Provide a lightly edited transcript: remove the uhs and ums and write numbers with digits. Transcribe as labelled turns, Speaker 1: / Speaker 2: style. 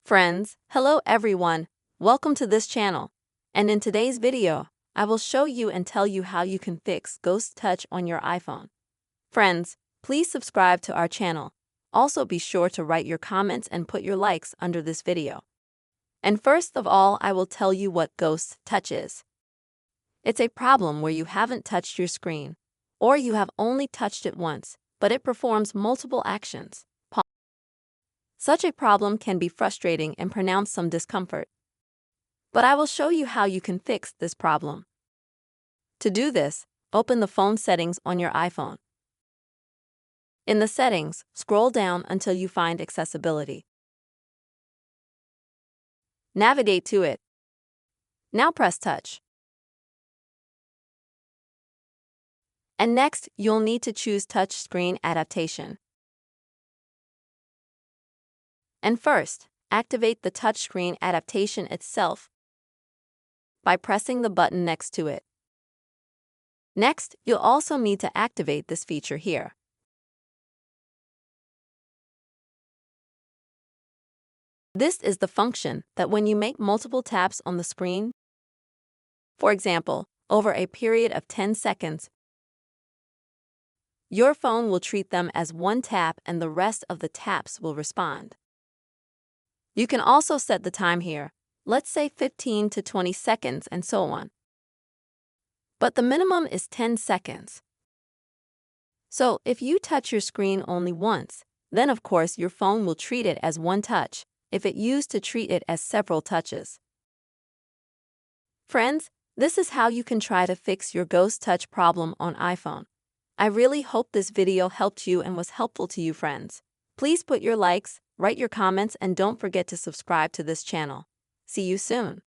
Speaker 1: Friends, hello everyone, welcome to this channel. And in today's video, I will show you and tell you how you can fix Ghost Touch on your iPhone. Friends, please subscribe to our channel. Also be sure to write your comments and put your likes under this video. And first of all, I will tell you what Ghost Touch is. It's a problem where you haven't touched your screen, or you have only touched it once, but it performs multiple actions. Such a problem can be frustrating and pronounce some discomfort. But I will show you how you can fix this problem. To do this, open the phone settings on your iPhone. In the settings, scroll down until you find accessibility. Navigate to it. Now press touch. And next, you'll need to choose touch screen adaptation. And first, activate the touchscreen adaptation itself by pressing the button next to it. Next, you'll also need to activate this feature here. This is the function that when you make multiple taps on the screen, for example, over a period of 10 seconds, your phone will treat them as one tap and the rest of the taps will respond. You can also set the time here, let's say 15 to 20 seconds and so on. But the minimum is 10 seconds. So if you touch your screen only once, then of course your phone will treat it as one touch, if it used to treat it as several touches. Friends, this is how you can try to fix your Ghost Touch problem on iPhone. I really hope this video helped you and was helpful to you, friends. Please put your likes, write your comments, and don't forget to subscribe to this channel. See you soon.